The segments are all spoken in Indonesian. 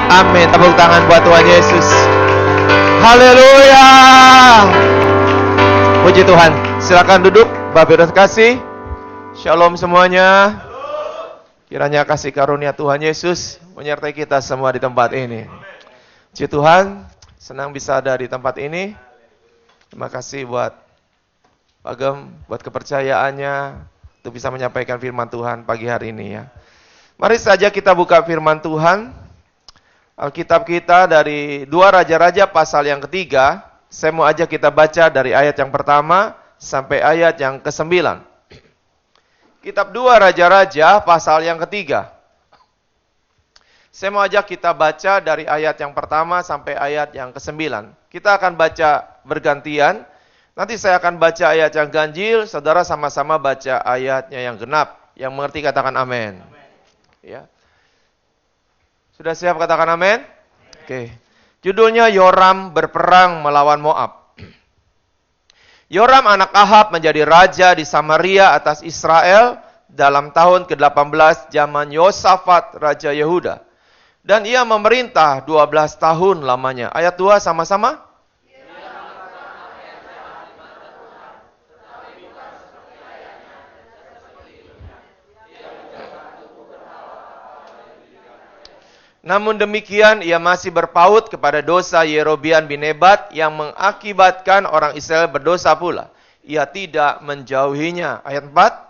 Amin. Tepuk tangan buat Tuhan Yesus. Haleluya. Puji Tuhan. Silakan duduk, Bapak Ibu kasih. Shalom semuanya. Kiranya kasih karunia Tuhan Yesus menyertai kita semua di tempat ini. Puji Tuhan, senang bisa ada di tempat ini. Terima kasih buat Pak Gem, buat kepercayaannya untuk bisa menyampaikan firman Tuhan pagi hari ini ya. Mari saja kita buka firman Tuhan. Alkitab kita dari 2 Raja-Raja pasal yang ketiga. Saya mau ajak kita baca dari ayat yang pertama sampai ayat yang ke-9. Kitab 2 Raja-Raja pasal yang ketiga. Saya mau ajak kita baca dari ayat yang pertama sampai ayat yang ke-9. Kita akan baca bergantian. Nanti saya akan baca ayat yang ganjil, saudara sama-sama baca ayatnya yang genap. Yang mengerti katakan amin. Ya. Sudah siap katakan amin? Oke. Judulnya Yoram berperang melawan Moab. Yoram anak Ahab menjadi raja di Samaria atas Israel dalam tahun ke-18 zaman Yosafat raja Yehuda. Dan ia memerintah 12 tahun lamanya. Ayat 2 sama-sama. Namun demikian ia masih berpaut kepada dosa Yerobeam bin Nebat yang mengakibatkan orang Israel berdosa pula. Ia tidak menjauhinya. Ayat 4.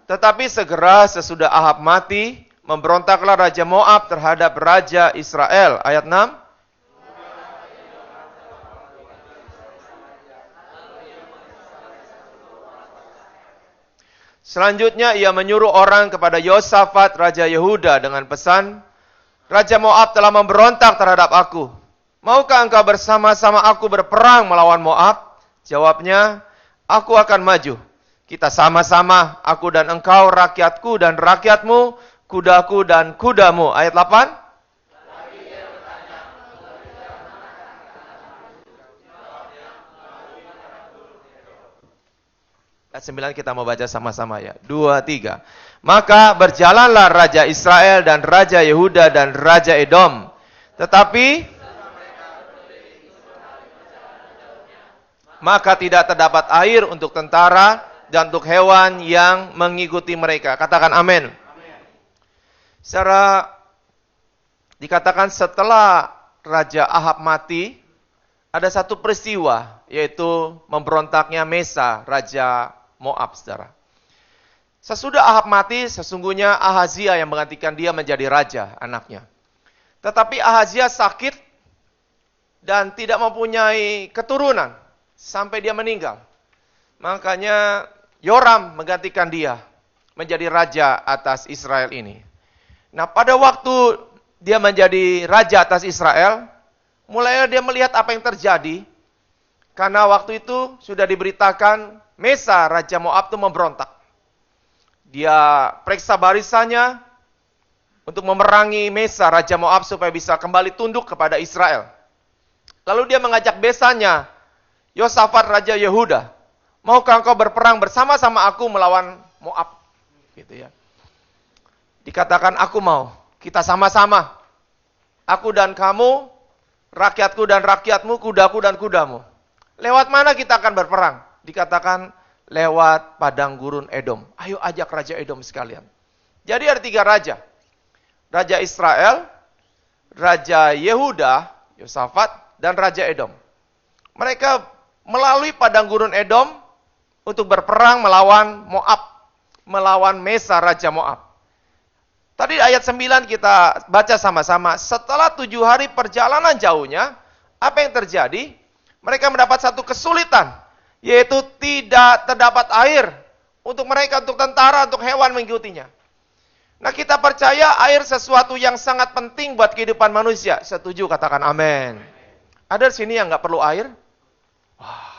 Tetapi segera sesudah Ahab mati, memberontaklah Raja Moab terhadap Raja Israel. Ayat 6. Selanjutnya ia menyuruh orang kepada Yosafat Raja Yehuda dengan pesan, Raja Moab telah memberontak terhadap aku. Maukah engkau bersama-sama aku berperang melawan Moab? Jawabnya, aku akan maju. Kita sama-sama, aku dan engkau, rakyatku dan rakyatmu, kudaku dan kudamu. Ayat 8. Ayat 9 kita mau baca sama-sama ya. 2, 3. Maka berjalanlah Raja Israel dan Raja Yehuda dan Raja Edom. Tetapi maka tidak terdapat air untuk tentara dan untuk hewan yang mengikuti mereka. Katakan amin. Secara dikatakan setelah Raja Ahab mati, ada satu peristiwa, yaitu memberontaknya Mesa, Raja Moab, saudara. Sesudah Ahab mati, sesungguhnya Ahazia yang menggantikan dia menjadi raja, anaknya. Tetapi Ahazia sakit dan tidak mempunyai keturunan sampai dia meninggal. Makanya Yoram menggantikan dia menjadi raja atas Israel ini. Nah, pada waktu dia menjadi raja atas Israel, mulai dia melihat apa yang terjadi. Karena waktu itu sudah diberitakan Mesa, Raja Moab itu memberontak. Dia periksa barisannya untuk memerangi Mesa, Raja Moab supaya bisa kembali tunduk kepada Israel. Lalu dia mengajak besannya, Yosafat Raja Yehuda, maukah engkau berperang bersama-sama aku melawan Moab? Gitu ya. Dikatakan aku mau, kita sama-sama. Aku dan kamu, rakyatku dan rakyatmu, kudaku dan kudamu. Lewat mana kita akan berperang? Dikatakan lewat padang gurun Edom. Ayo ajak Raja Edom sekalian. Jadi ada 3 raja. Raja Israel, Raja Yehuda, Yosafat, dan Raja Edom. Mereka melalui padang gurun Edom untuk berperang melawan Moab. Melawan Mesa, Raja Moab. Tadi ayat 9 kita baca sama-sama. Setelah 7 hari perjalanan jauhnya, apa yang terjadi? Mereka mendapat satu kesulitan, yaitu tidak terdapat air untuk mereka, untuk tentara, untuk hewan mengikutinya. Nah, kita percaya air sesuatu yang sangat penting buat kehidupan manusia. Setuju, katakan amin. Ada di sini yang nggak perlu air? Wah.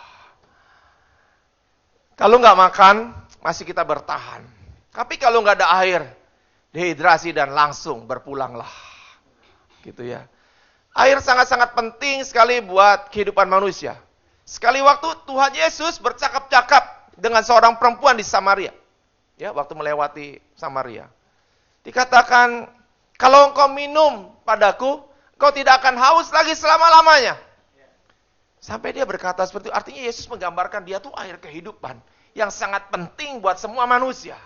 Kalau nggak makan, masih kita bertahan. Tapi kalau nggak ada air, dehidrasi dan langsung berpulanglah. Gitu ya. Air sangat-sangat penting sekali buat kehidupan manusia. Sekali waktu Tuhan Yesus bercakap-cakap dengan seorang perempuan di Samaria. Ya, waktu melewati Samaria. Dikatakan, kalau engkau minum padaku, engkau tidak akan haus lagi selama-lamanya. Sampai dia berkata seperti itu. Artinya Yesus menggambarkan dia tuh air kehidupan yang sangat penting buat semua manusia.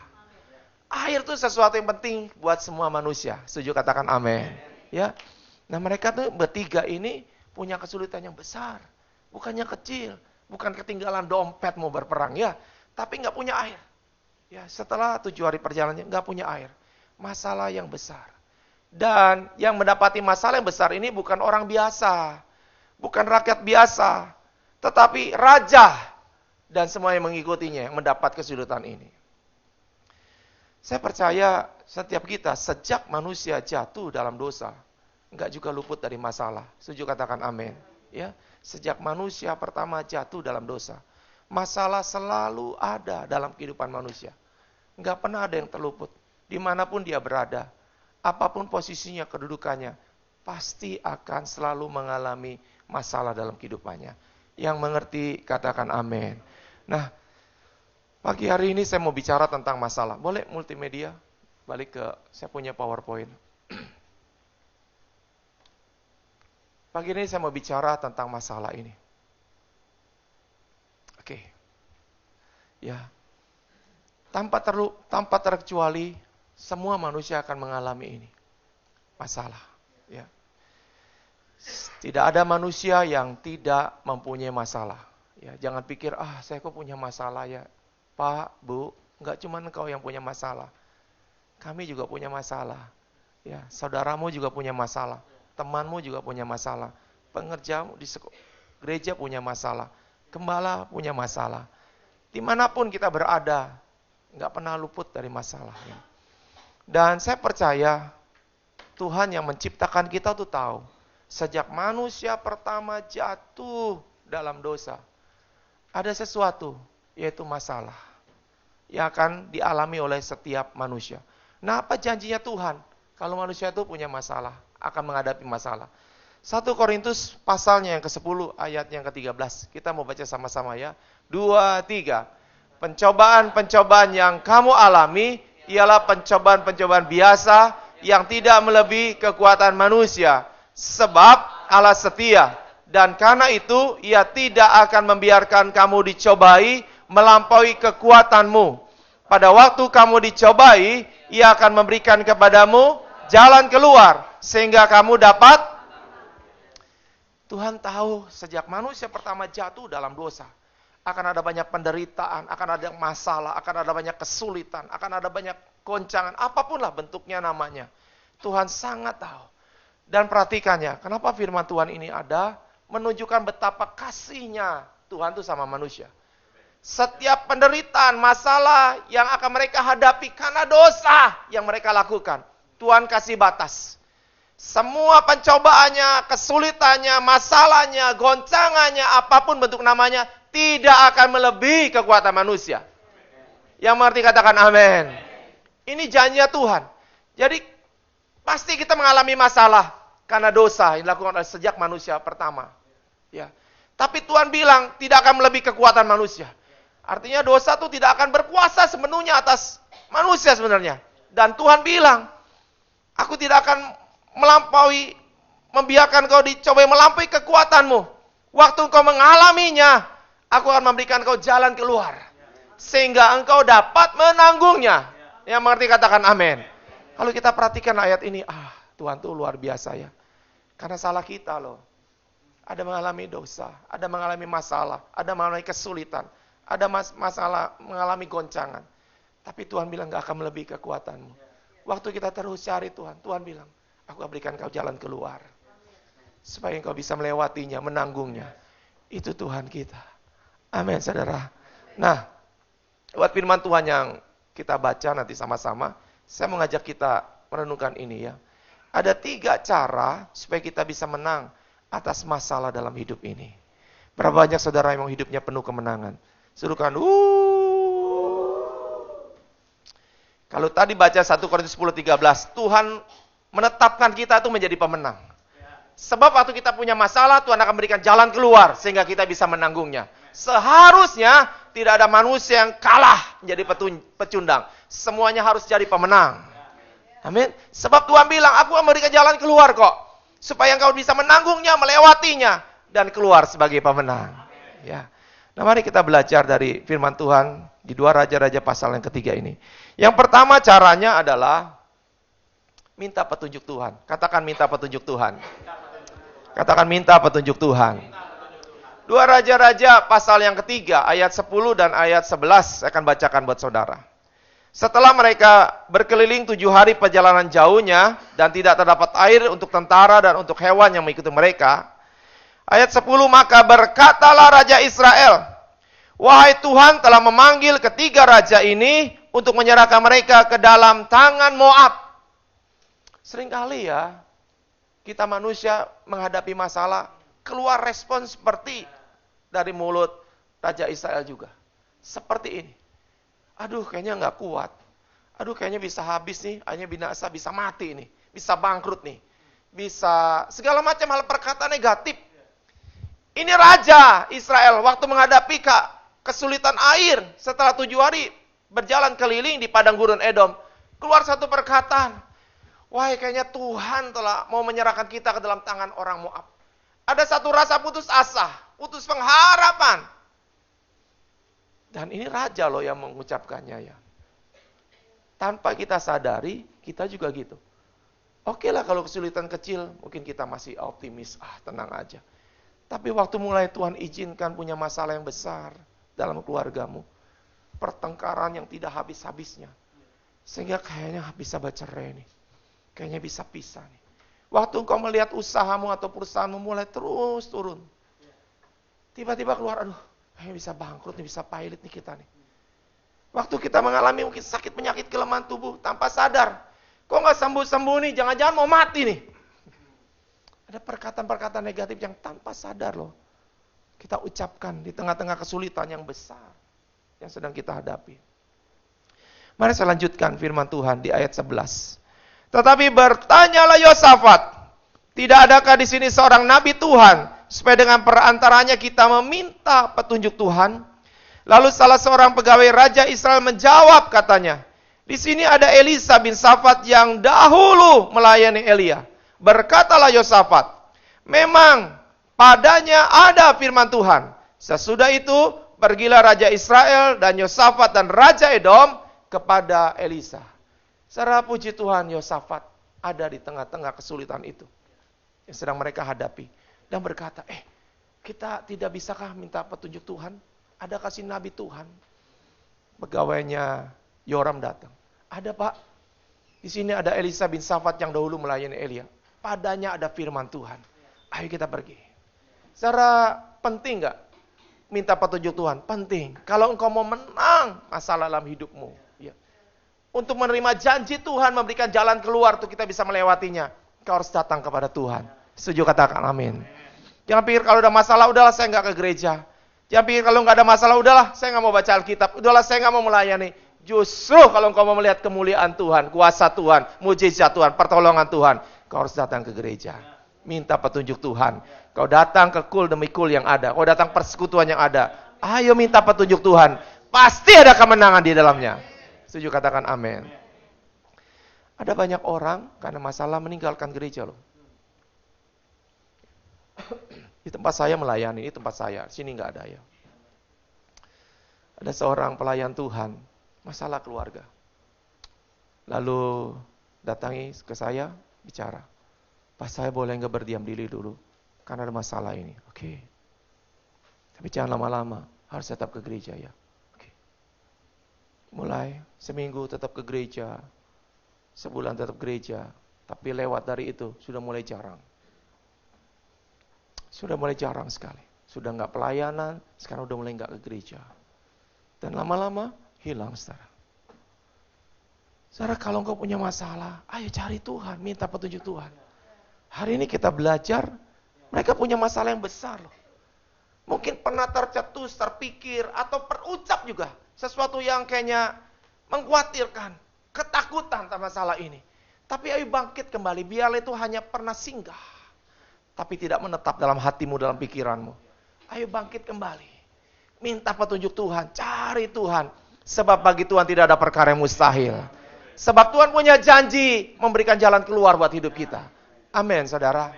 Air itu sesuatu yang penting buat semua manusia. Setuju, katakan amin. Ya. Nah, mereka tuh bertiga ini punya kesulitan yang besar. Bukannya kecil, bukan ketinggalan dompet mau berperang ya, tapi nggak punya air. Ya, setelah 7 hari perjalanannya nggak punya air. Masalah yang besar. Dan yang mendapati masalah yang besar ini bukan orang biasa. Bukan rakyat biasa, tetapi raja dan semua yang mengikutinya yang mendapat kesulitan ini. Saya percaya setiap kita sejak manusia jatuh dalam dosa, enggak juga luput dari masalah. Setuju, katakan amin. Ya, sejak manusia pertama jatuh dalam dosa, masalah selalu ada dalam kehidupan manusia. Enggak pernah ada yang terluput. Dimanapun dia berada, apapun posisinya, kedudukannya, pasti akan selalu mengalami masalah dalam kehidupannya. Yang mengerti, katakan amin. Nah, pagi hari ini saya mau bicara tentang masalah. Boleh multimedia? Balik ke, saya punya PowerPoint. Pagi ini saya mau bicara tentang masalah ini. Oke. Ya. Tanpa terkecuali, semua manusia akan mengalami ini. Masalah. Ya. Tidak ada manusia yang tidak mempunyai masalah. Ya, jangan pikir, saya kok punya masalah ya. Pak, Bu, enggak cuma engkau yang punya masalah. Kami juga punya masalah. Ya, saudaramu juga punya masalah. Temanmu juga punya masalah. Pengerjamu di gereja punya masalah. Gembala punya masalah. Dimanapun kita berada, enggak pernah luput dari masalah. Ya. Dan saya percaya, Tuhan yang menciptakan kita tuh tahu. Sejak manusia pertama jatuh dalam dosa, ada sesuatu, yaitu masalah, yang akan dialami oleh setiap manusia. Nah, apa janjinya Tuhan? Kalau manusia itu punya masalah, akan menghadapi masalah. 1 Korintus pasalnya yang ke-10, ayat yang ke-13. Kita mau baca sama-sama ya. 2, 3. Pencobaan-pencobaan yang kamu alami, ialah pencobaan-pencobaan biasa, yang tidak melebihi kekuatan manusia. Sebab Allah setia, dan karena itu Ia tidak akan membiarkan kamu dicobai melampaui kekuatanmu. Pada waktu kamu dicobai, Ia akan memberikan kepadamu jalan keluar, sehingga kamu dapat. Tuhan tahu sejak manusia pertama jatuh dalam dosa, akan ada banyak penderitaan, akan ada masalah, akan ada banyak kesulitan, akan ada banyak goncangan, apapun lah bentuknya namanya. Tuhan sangat tahu. Dan perhatikannya, kenapa firman Tuhan ini ada? Menunjukkan betapa kasihnya Tuhan itu sama manusia. Setiap penderitaan, masalah yang akan mereka hadapi karena dosa yang mereka lakukan, Tuhan kasih batas. Semua pencobaannya, kesulitannya, masalahnya, goncangannya, apapun bentuk namanya, tidak akan melebihi kekuatan manusia. Yang mengerti katakan amin. Ini janjinya Tuhan. Jadi, pasti kita mengalami masalah karena dosa yang dilakukan sejak manusia pertama. Ya. Tapi Tuhan bilang tidak akan melebihi kekuatan manusia. Artinya dosa itu tidak akan berkuasa sepenuhnya atas manusia sebenarnya. Dan Tuhan bilang, aku tidak akan membiarkan kau dicobai melampaui kekuatanmu. Waktu engkau mengalaminya, aku akan memberikan kau jalan keluar. Sehingga engkau dapat menanggungnya. Yang mengerti katakan amin. Kalau kita perhatikan ayat ini, Tuhan tuh luar biasa ya. Karena salah kita loh. Ada mengalami dosa, ada mengalami masalah, ada mengalami kesulitan, ada masalah, mengalami goncangan. Tapi Tuhan bilang gak akan melebihi kekuatanmu. Waktu kita terus cari Tuhan, Tuhan bilang, aku akan berikan kau jalan keluar. Supaya engkau bisa melewatinya, menanggungnya. Itu Tuhan kita. Amin, saudara. Nah, buat firman Tuhan yang kita baca nanti sama-sama, saya mengajak kita merenungkan ini ya. Ada 3 cara supaya kita bisa menang atas masalah dalam hidup ini. Berapa banyak saudara yang hidupnya penuh kemenangan? Suruhkan, Kalau tadi baca 1 Korintus 10:13, Tuhan menetapkan kita itu menjadi pemenang. Sebab waktu kita punya masalah, Tuhan akan berikan jalan keluar sehingga kita bisa menanggungnya. Seharusnya tidak ada manusia yang kalah menjadi pecundang. Semuanya harus jadi pemenang. Amin. Sebab Tuhan bilang, aku akan memberikan jalan keluar kok. Supaya engkau bisa menanggungnya, melewatinya. Dan keluar sebagai pemenang. Ya. Nah, mari kita belajar dari firman Tuhan di 2 Raja-Raja pasal yang ketiga ini. Yang pertama caranya adalah minta petunjuk Tuhan. Katakan minta petunjuk Tuhan. Katakan minta petunjuk Tuhan. 2 Raja-Raja pasal yang ketiga, ayat 10 dan ayat 11, saya akan bacakan buat saudara. Setelah mereka berkeliling 7 hari perjalanan jauhnya, dan tidak terdapat air untuk tentara dan untuk hewan yang mengikuti mereka. Ayat 10, maka berkatalah Raja Israel, wahai Tuhan telah memanggil ketiga raja ini untuk menyerahkan mereka ke dalam tangan Moab. Seringkali ya, kita manusia menghadapi masalah, keluar respon seperti dari mulut Raja Israel juga. Seperti ini. Aduh, kayaknya nggak kuat. Aduh, kayaknya bisa habis nih, hanya binasa, bisa mati nih. Bisa bangkrut nih. Bisa segala macam hal perkataan negatif. Ini Raja Israel, waktu menghadapi kesulitan air, setelah 7 hari berjalan keliling di padang gurun Edom, keluar satu perkataan. Wah, kayaknya Tuhan telah mau menyerahkan kita ke dalam tangan orang Moab. Ada satu rasa putus asa, putus pengharapan. Dan ini raja loh yang mengucapkannya ya. Tanpa kita sadari, kita juga gitu. Oke lah kalau kesulitan kecil, mungkin kita masih optimis, tenang aja. Tapi waktu mulai Tuhan izinkan punya masalah yang besar dalam keluargamu, pertengkaran yang tidak habis-habisnya, sehingga kayaknya bisa bercerai nih. Kayaknya bisa pisah nih. Waktu engkau melihat usahamu atau perusahaanmu mulai terus turun. Tiba-tiba keluar, aduh, kayaknya bisa bangkrut nih, bisa pailit nih kita nih. Waktu kita mengalami mungkin sakit penyakit kelemahan tubuh tanpa sadar. Kok nggak sembuh-sembuh nih, jangan-jangan mau mati nih. Ada perkataan-perkataan negatif yang tanpa sadar loh. Kita ucapkan di tengah-tengah kesulitan yang besar yang sedang kita hadapi. Mari saya lanjutkan firman Tuhan di ayat 11. Tetapi bertanyalah Yosafat, tidak adakah di sini seorang nabi Tuhan, supaya dengan perantaranya kita meminta petunjuk Tuhan? Lalu salah seorang pegawai Raja Israel menjawab katanya, di sini ada Elisa bin Safat yang dahulu melayani Elia. Berkatalah Yosafat, memang padanya ada firman Tuhan. Sesudah itu pergilah Raja Israel dan Yosafat dan Raja Edom kepada Elisa. Secara puji Tuhan, Yosafat ada di tengah-tengah kesulitan itu yang sedang mereka hadapi. Dan berkata, kita tidak bisakah minta petunjuk Tuhan? Ada kasih nabi Tuhan. Pegawainya Yoram datang. Ada Pak, di sini ada Elisa bin Safat yang dahulu melayani Elia. Padanya ada firman Tuhan. Ayo kita pergi. Secara penting gak minta petunjuk Tuhan? Penting. Kalau engkau mau menang masalah dalam hidupmu, untuk menerima janji Tuhan, memberikan jalan keluar untuk kita bisa melewatinya, kau harus datang kepada Tuhan. Setuju, katakan amin. Jangan pikir kalau ada masalah, udahlah saya nggak ke gereja. Jangan pikir kalau nggak ada masalah, udahlah saya nggak mau baca Alkitab. Udahlah saya nggak mau melayani. Justru kalau engkau mau melihat kemuliaan Tuhan, kuasa Tuhan, mujizat Tuhan, pertolongan Tuhan, kau harus datang ke gereja. Minta petunjuk Tuhan. Kau datang ke kul demi kul yang ada. Kau datang persekutuan yang ada. Ayo minta petunjuk Tuhan. Pasti ada kemenangan di dalamnya. Setuju, katakan amin. Ada banyak orang karena masalah meninggalkan gereja loh. Di tempat saya melayani, di tempat saya, sini nggak ada ya. Ada seorang pelayan Tuhan, masalah keluarga. Lalu datangi ke saya, bicara. Pak, saya boleh nggak berdiam diri dulu, karena ada masalah ini. Oke. Tapi jangan lama-lama, harus tetap ke gereja ya. Mulai seminggu tetap ke gereja, sebulan tetap gereja, tapi lewat dari itu sudah mulai jarang. Sudah mulai jarang sekali. Sudah nggak pelayanan, sekarang udah mulai nggak ke gereja. Dan lama-lama hilang saudara. Saudara, kalau engkau punya masalah, ayo cari Tuhan, minta petunjuk Tuhan. Hari ini kita belajar, mereka punya masalah yang besar loh. Mungkin pernah tercetus, terpikir, atau terucap juga. Sesuatu yang kayaknya mengkhawatirkan, ketakutan tentang masalah ini. Tapi ayo bangkit kembali, biarlah itu hanya pernah singgah. tapi tidak menetap dalam hatimu, dalam pikiranmu. Ayo bangkit kembali. Minta petunjuk Tuhan, cari Tuhan. Sebab bagi Tuhan tidak ada perkara yang mustahil. Sebab Tuhan punya janji memberikan jalan keluar buat hidup kita. Amin, saudara.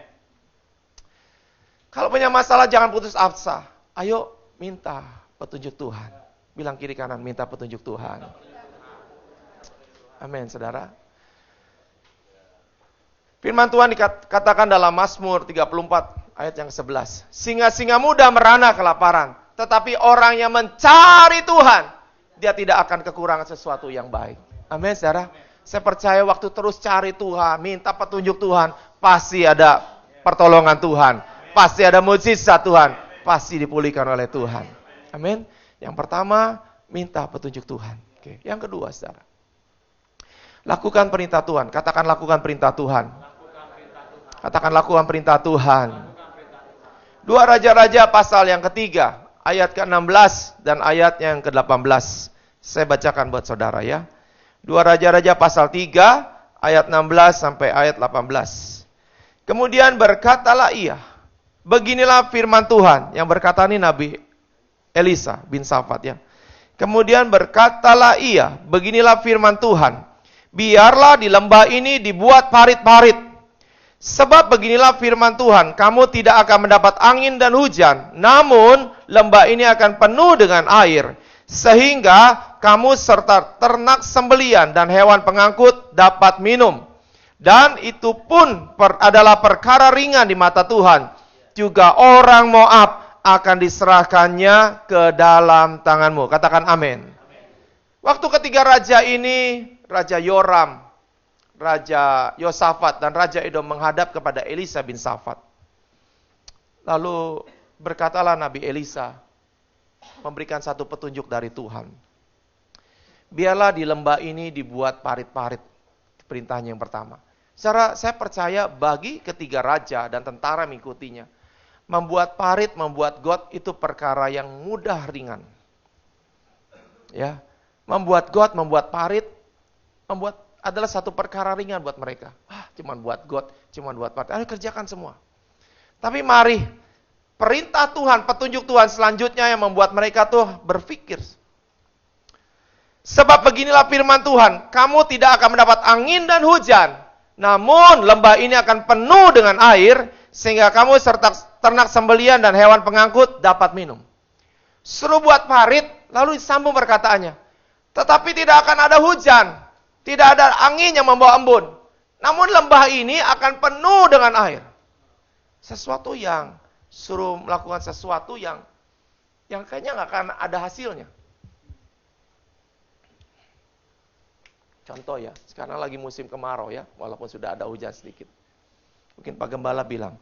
Kalau punya masalah jangan putus asa. Ayo minta petunjuk Tuhan. Bilang kiri kanan, minta petunjuk Tuhan. Amin, saudara. Firman Tuhan dikatakan dalam Mazmur 34 ayat yang 11. Singa-singa muda merana kelaparan, tetapi orang yang mencari Tuhan, dia tidak akan kekurangan sesuatu yang baik. Amin, saudara. Saya percaya waktu terus cari Tuhan, minta petunjuk Tuhan, pasti ada pertolongan Tuhan, pasti ada mujizat Tuhan, pasti dipulihkan oleh Tuhan. Amin. Yang pertama, minta petunjuk Tuhan. Oke. Yang kedua, saudara, lakukan perintah Tuhan. Katakan lakukan perintah Tuhan. Katakan lakukan perintah Tuhan. 2 Raja-Raja pasal yang ketiga, ayat ke-16 dan ayat yang ke-18. Saya bacakan buat saudara ya. 2 Raja-Raja pasal 3, ayat 16 sampai ayat 18. Kemudian berkatalah ia, beginilah firman Tuhan, yang berkata ini Nabi Elisa bin Safat ya. Kemudian berkatalah ia, beginilah firman Tuhan, biarlah di lembah ini dibuat parit-parit. Sebab beginilah firman Tuhan, kamu tidak akan mendapat angin dan hujan, namun lembah ini akan penuh dengan air, sehingga kamu serta ternak sembelian dan hewan pengangkut dapat minum. Dan itu pun adalah perkara ringan di mata Tuhan. Juga orang Moab akan diserahkannya ke dalam tanganmu. Katakan amin. Waktu ketiga raja ini, Raja Yoram, Raja Yosafat, dan Raja Edom menghadap kepada Elisa bin Safat. Lalu berkatalah Nabi Elisa, memberikan satu petunjuk dari Tuhan. Biarlah di lembah ini dibuat parit-parit. Perintahnya yang pertama. Saya percaya bagi ketiga raja dan tentara mengikutinya, membuat parit, membuat got itu perkara yang mudah, ringan. Ya, membuat got, membuat parit, adalah satu perkara ringan buat mereka. Cuman buat got, cuman buat parit. Ayo kerjakan semua. Tapi mari, perintah Tuhan, petunjuk Tuhan selanjutnya yang membuat mereka tuh berpikir. Sebab beginilah firman Tuhan, kamu tidak akan mendapat angin dan hujan, namun lembah ini akan penuh dengan air, sehingga kamu serta ternak sembelian dan hewan pengangkut dapat minum. Suruh buat parit, lalu disambung perkataannya. Tetapi tidak akan ada hujan, tidak ada angin yang membawa embun, namun lembah ini akan penuh dengan air. Sesuatu yang suruh melakukan sesuatu yang kayaknya nggak akan ada hasilnya. Contoh ya, sekarang lagi musim kemarau ya, walaupun sudah ada hujan sedikit. Mungkin Pak Gembala bilang,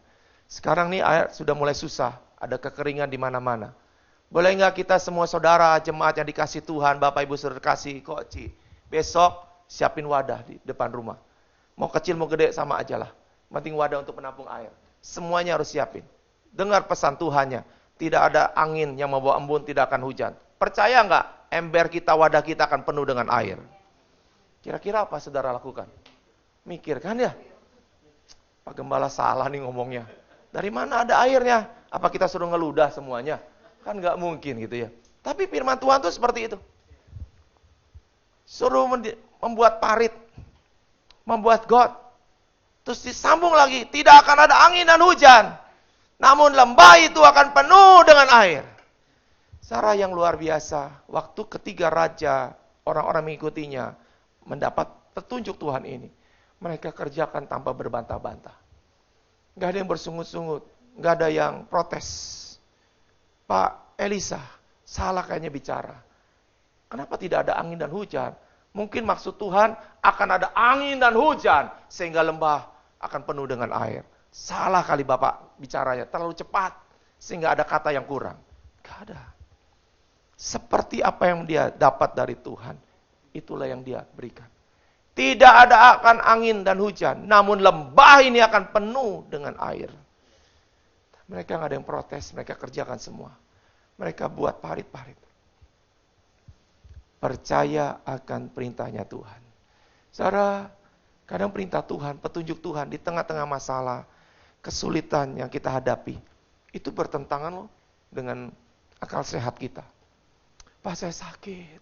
sekarang nih air sudah mulai susah, ada kekeringan di mana-mana. Boleh nggak kita semua saudara, jemaat yang dikasih Tuhan, Bapak Ibu saudara kasih, Koci, besok siapin wadah di depan rumah. Mau kecil mau gede sama aja lah. Penting wadah untuk menampung air. Semuanya harus siapin. Dengar pesan Tuhannya, tidak ada angin yang membawa embun, tidak akan hujan. Percaya nggak, ember kita, wadah kita akan penuh dengan air. Kira-kira apa saudara lakukan? Mikir kan ya? Pak Gembala salah nih ngomongnya. Dari mana ada airnya? Apa kita suruh ngeludah semuanya? Kan nggak mungkin gitu ya. Tapi firman Tuhan tuh seperti itu. Suruh membuat parit, membuat got. Terus disambung lagi, tidak akan ada angin dan hujan. Namun lembah itu akan penuh dengan air. Cara yang luar biasa. Waktu ketiga raja, orang-orang mengikutinya mendapat petunjuk Tuhan ini, mereka kerjakan tanpa berbantah-bantah. Gak ada yang bersungut-sungut, gak ada yang protes. Pak Elisa, salah kayaknya bicara. Kenapa tidak ada angin dan hujan? Mungkin maksud Tuhan akan ada angin dan hujan, sehingga lembah akan penuh dengan air. Salah kali Bapak bicaranya, terlalu cepat, sehingga ada kata yang kurang. Gak ada. Seperti apa yang dia dapat dari Tuhan, itulah yang dia berikan. Tidak ada akan angin dan hujan, namun lembah ini akan penuh dengan air. Mereka nggak ada yang protes, mereka kerjakan semua. Mereka buat parit-parit. Percaya akan perintahnya Tuhan. Saudara, kadang perintah Tuhan, petunjuk Tuhan di tengah-tengah masalah, kesulitan yang kita hadapi, itu bertentangan loh dengan akal sehat kita. Pak, saya sakit.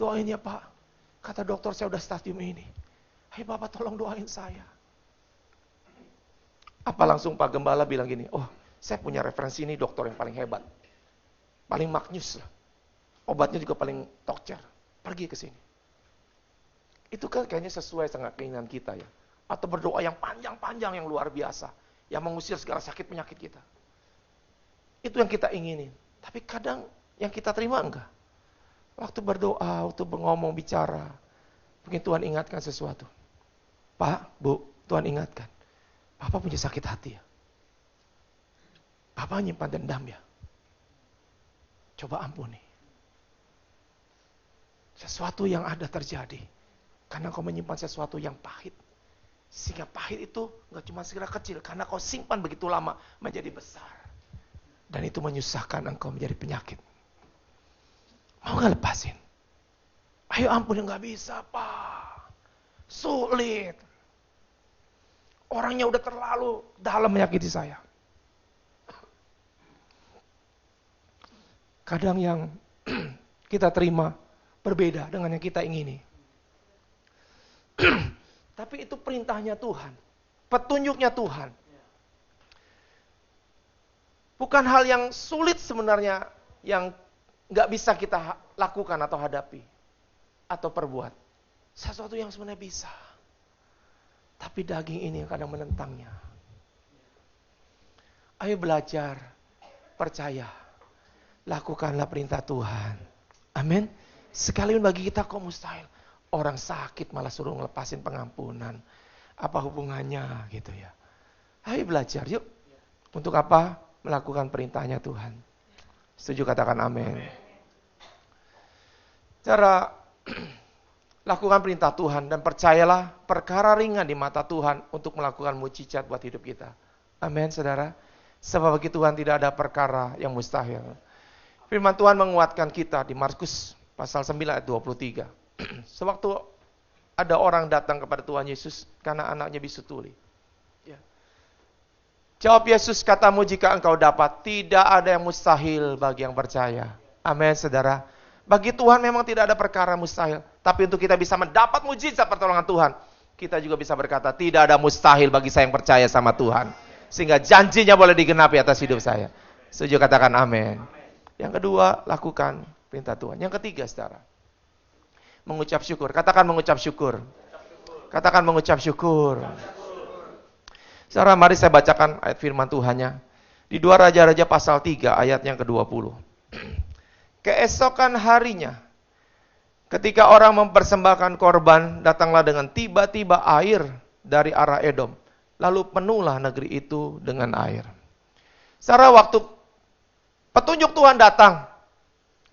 Doain ya Pak. Kata dokter saya udah stadium ini. Hai Bapak tolong doain saya. Apa langsung Pak Gembala bilang gini, oh saya punya referensi ini dokter yang paling hebat. Paling maknyus lah. Obatnya juga paling tokcer. Pergi ke sini. Itu kan kayaknya sesuai dengan keinginan kita ya. Atau berdoa yang panjang-panjang yang luar biasa. Yang mengusir segala sakit penyakit kita. Itu yang kita inginin. Tapi kadang yang kita terima enggak. Waktu berdoa, waktu ngomong, bicara. Mungkin Tuhan ingatkan sesuatu. Pak, Bu, Tuhan ingatkan. Bapak punya sakit hati ya. Bapak nyimpan dendam ya. Coba ampuni. Sesuatu yang ada terjadi. Karena kau menyimpan sesuatu yang pahit. Sehingga pahit itu gak cuma segera kecil. Karena kau simpan begitu lama menjadi besar. Dan itu menyusahkan engkau menjadi penyakit. Mau gak lepasin? Ayo ampun, gak bisa Pak. Sulit. Orangnya udah terlalu dalam menyakiti saya. Kadang yang kita terima berbeda dengan yang kita ingini. Tapi itu perintahnya Tuhan. Petunjuknya Tuhan. Bukan hal yang sulit sebenarnya yang gak bisa kita lakukan atau hadapi. Atau perbuat. Sesuatu yang sebenarnya bisa. Tapi daging ini yang kadang menentangnya. Ayo belajar, percaya, lakukanlah perintah Tuhan. Amin. Sekalipun bagi kita kok mustahil. Orang sakit malah suruh ngelepasin pengampunan. Apa hubungannya gitu ya. Ayo belajar yuk. Untuk apa? Melakukan perintahnya Tuhan. Setuju katakan amin. Cara lakukan perintah Tuhan dan percayalah perkara ringan di mata Tuhan untuk melakukan mukjizat buat hidup kita. Amin, saudara. Sebab bagi Tuhan tidak ada perkara yang mustahil. Firman Tuhan menguatkan kita di Markus pasal 9 ayat 23. Sewaktu ada orang datang kepada Tuhan Yesus karena anaknya bisu tuli. Ya. Jawab Yesus, katamu jika engkau dapat, tidak ada yang mustahil bagi yang percaya. Amin, saudara. Bagi Tuhan memang tidak ada perkara mustahil. Tapi untuk kita bisa mendapat mujizat pertolongan Tuhan, kita juga bisa berkata, tidak ada mustahil bagi saya yang percaya sama Tuhan. Sehingga janjinya boleh digenapi atas hidup saya. Setuju katakan amin. Yang kedua, lakukan perintah Tuhan. Yang ketiga, saudara, mengucap syukur. Katakan mengucap syukur. Katakan mengucap syukur. Saudara, mari saya bacakan ayat firman Tuhannya. Di 2 Raja-Raja pasal 3 ayat yang ke-20. Keesokan harinya, ketika orang mempersembahkan korban, datanglah dengan tiba-tiba air dari arah Edom. Lalu penuhlah negeri itu dengan air. Saudara, waktu petunjuk Tuhan datang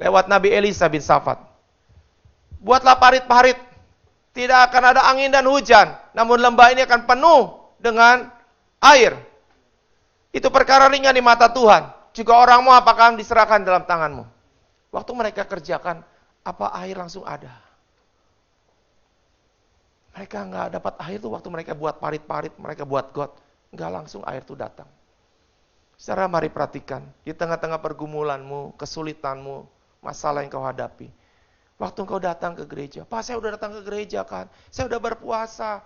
lewat Nabi Elisa bin Safat. Buatlah parit-parit. Tidak akan ada angin dan hujan. Namun lembah ini akan penuh dengan air. Itu perkara ringan di mata Tuhan. Jika orang mau, apakah diserahkan dalam tanganmu? Waktu mereka kerjakan, apa air langsung ada? Mereka nggak dapat air tuh waktu mereka buat parit-parit, mereka buat got. Nggak langsung air tuh datang. Saudara, mari perhatikan. Di tengah-tengah pergumulanmu, kesulitanmu, masalah yang kau hadapi. Waktu engkau datang ke gereja. Pak, saya udah datang ke gereja kan. Saya udah berpuasa.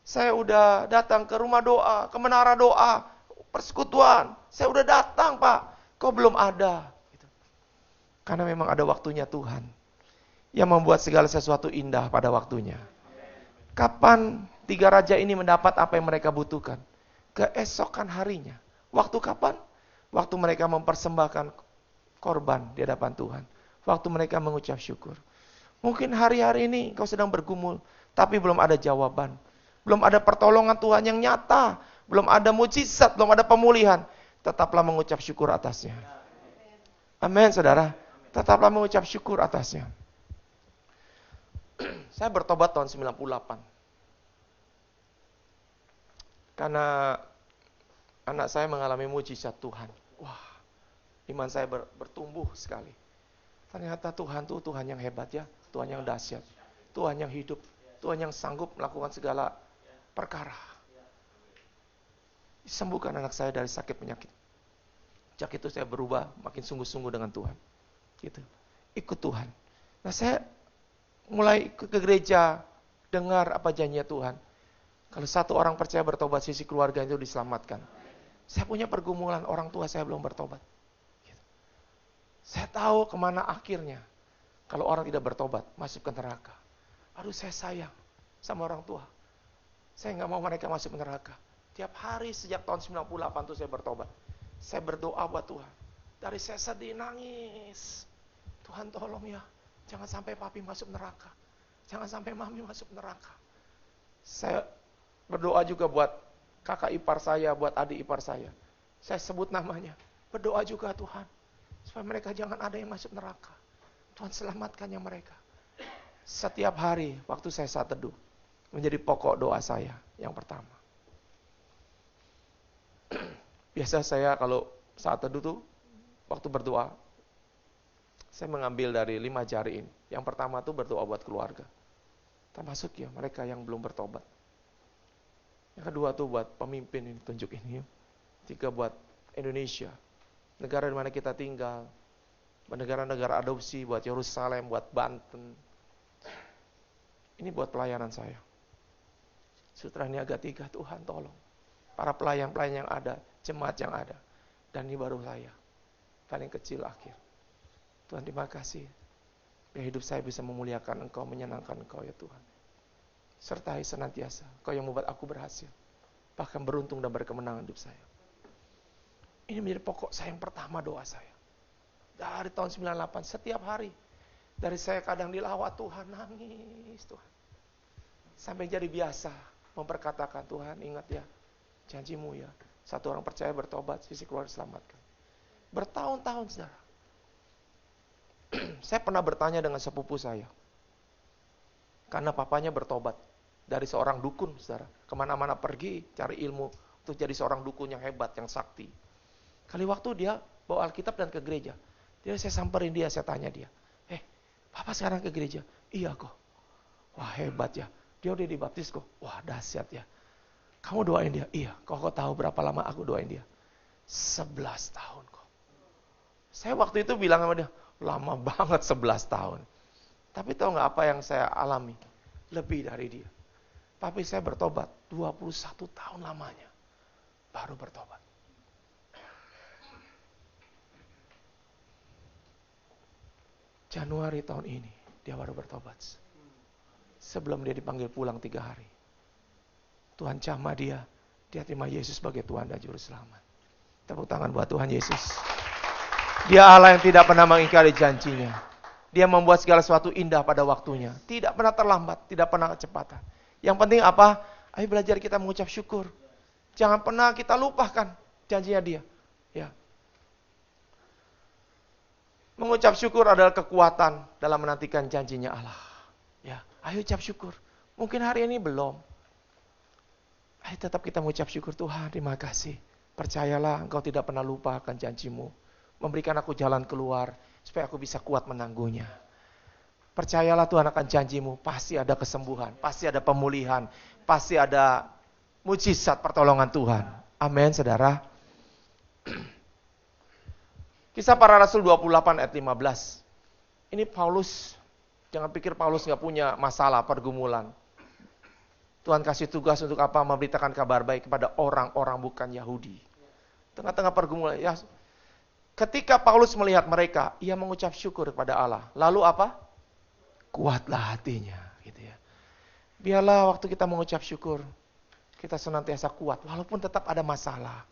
Saya udah datang ke rumah doa, ke menara doa, persekutuan. Saya udah datang Pak. Kau belum ada. Karena memang ada waktunya Tuhan yang membuat segala sesuatu indah pada waktunya. Kapan 3 raja ini mendapat apa yang mereka butuhkan? Keesokan harinya. Waktu kapan? Waktu mereka mempersembahkan korban di hadapan Tuhan. Waktu mereka mengucap syukur. Mungkin hari-hari ini kau sedang bergumul, tapi belum ada jawaban. Belum ada pertolongan Tuhan yang nyata. Belum ada mujizat, belum ada pemulihan. Tetaplah mengucap syukur atasnya. Amin, saudara. Tetaplah mengucap syukur atasnya. Saya bertobat tahun 98. Karena anak saya mengalami mujizat Tuhan. Wah, iman saya bertumbuh sekali. Ternyata Tuhan itu Tuhan yang hebat ya. Tuhan yang dahsyat. Tuhan yang hidup. Tuhan yang sanggup melakukan segala perkara. Sembuhkan anak saya dari sakit penyakit. Sejak itu saya berubah, makin sungguh-sungguh dengan Tuhan. Gitu. Ikut Tuhan. Nah, saya mulai ke gereja, dengar apa janjinya Tuhan. Kalau satu orang percaya bertobat, sisi keluarga itu diselamatkan. Saya punya pergumulan, orang tua saya belum bertobat. Gitu. Saya tahu kemana akhirnya. Kalau orang tidak bertobat, masuk ke neraka. Aduh, saya sayang sama orang tua. Saya nggak mau mereka masuk neraka. Tiap hari sejak tahun 98 tuh saya bertobat. Saya berdoa buat Tuhan. Dari saya sedih, nangis. Tuhan tolong ya, jangan sampai papi masuk neraka. Jangan sampai mami masuk neraka. Saya berdoa juga buat kakak ipar saya, buat adik ipar saya. Saya sebut namanya. Berdoa juga Tuhan. Supaya mereka jangan ada yang masuk neraka. Tuhan selamatkan yang mereka. Setiap hari, waktu saya saat teduh, menjadi pokok doa saya yang pertama. Biasa saya kalau saat teduh tuh, waktu berdoa, saya mengambil dari 5 jari ini. Yang pertama tuh berdoa buat keluarga. Termasuk ya mereka yang belum bertobat. Yang kedua tuh buat pemimpin ini, tunjuk ini. 3 buat Indonesia. Negara di mana kita tinggal. Negara-negara adopsi, buat Yerusalem, buat Banten. Ini buat pelayanan saya. Sutra Niaga 3, Tuhan tolong. Para pelayan-pelayan yang ada, jemaat yang ada. Dan ini baru saya. Paling kecil akhir. Tuhan terima kasih. Biar hidup saya bisa memuliakan Engkau, menyenangkan Engkau ya Tuhan. Sertai senantiasa. Engkau yang membuat aku berhasil. Bahkan beruntung dan berkemenangan hidup saya. Ini menjadi pokok saya yang pertama doa saya. Dari tahun 98, setiap hari. Dari saya kadang dilawat Tuhan, nangis Tuhan. Sampai jadi biasa memperkatakan, Tuhan ingat ya, janjimu ya. Satu orang percaya bertobat, sisi keluarga selamatkan. Bertahun-tahun saudara. Saya pernah bertanya dengan sepupu saya. Karena papanya bertobat. Dari seorang dukun saudara. Kemana-mana pergi, cari ilmu. Untuk jadi seorang dukun yang hebat, yang sakti. Kali waktu dia bawa Alkitab dan ke gereja. Jadi saya samperin dia, saya tanya dia. Papa sekarang ke gereja? Iya kok. Wah hebat ya. Dia udah dibaptis kok. Wah dahsyat ya. Kamu doain dia? Iya. Kok tahu berapa lama aku doain dia? 11 tahun kok. Saya waktu itu bilang sama dia, lama banget 11 tahun. Tapi tahu gak apa yang saya alami? Lebih dari dia. Papi saya bertobat 21 tahun lamanya. Baru bertobat. Januari tahun ini, dia baru bertobat. Sebelum dia dipanggil pulang 3 hari. Tuhan jamah dia terima Yesus sebagai Tuhan dan Juru Selamat. Tepuk tangan buat Tuhan Yesus. Dia Allah yang tidak pernah mengingkari janjinya. Dia membuat segala sesuatu indah pada waktunya. Tidak pernah terlambat, tidak pernah kecepatan. Yang penting apa? Ayo belajar kita mengucap syukur. Jangan pernah kita lupakan janjinya dia. Ya. Mengucap syukur adalah kekuatan dalam menantikan janjinya Allah. Ya, ayo ucap syukur. Mungkin hari ini belum. Ayo tetap kita mengucap syukur, Tuhan, terima kasih. Percayalah, Engkau tidak pernah lupakan janjimu. Memberikan aku jalan keluar, supaya aku bisa kuat menanggungnya. Percayalah Tuhan akan janjimu, pasti ada kesembuhan, pasti ada pemulihan, pasti ada mujizat pertolongan Tuhan. Amin, saudara. Kisah Para Rasul 28 ayat 15. Ini Paulus, jangan pikir Paulus gak punya masalah, pergumulan. Tuhan kasih tugas untuk apa? Memberitakan kabar baik kepada orang-orang bukan Yahudi. Tengah-tengah pergumulan. Ya, ketika Paulus melihat mereka, ia mengucap syukur kepada Allah. Lalu apa? Kuatlah hatinya. Gitu ya. Biarlah waktu kita mengucap syukur, kita senantiasa kuat. Walaupun tetap ada masalah.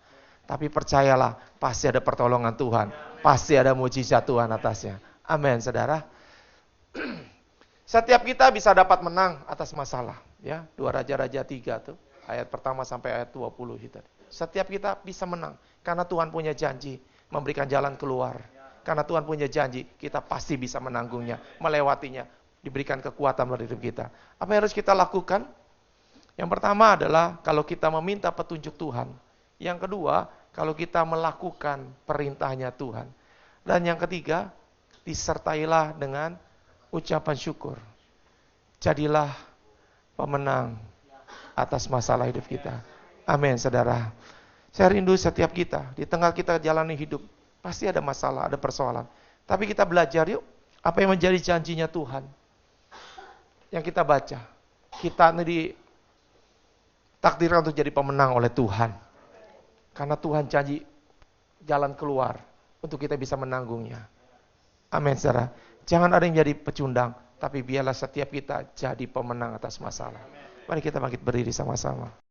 Tapi percayalah, pasti ada pertolongan Tuhan. Pasti ada mujizat Tuhan atasnya. Amin, saudara. Setiap kita bisa dapat menang atas masalah. Ya, 2 Raja-Raja 3 tuh. Ayat pertama sampai ayat 20 itu. Setiap kita bisa menang. Karena Tuhan punya janji memberikan jalan keluar. Karena Tuhan punya janji, kita pasti bisa menanggungnya, melewatinya. Diberikan kekuatan pada hidup kita. Apa yang harus kita lakukan? Yang pertama adalah kalau kita meminta petunjuk Tuhan. Yang kedua, kalau kita melakukan perintahnya Tuhan. Dan yang ketiga, disertailah dengan ucapan syukur. Jadilah pemenang atas masalah hidup kita. Amin, saudara. Saya rindu setiap kita, di tengah kita jalani hidup, pasti ada masalah, ada persoalan. Tapi kita belajar yuk, apa yang menjadi janjinya Tuhan. Yang kita baca, kita ini ditakdirkan untuk jadi pemenang oleh Tuhan. Karena Tuhan janji jalan keluar untuk kita bisa menanggungnya. Amin, saudara. Jangan ada yang jadi pecundang, tapi biarlah setiap kita jadi pemenang atas masalah. Mari kita bangkit berdiri sama-sama.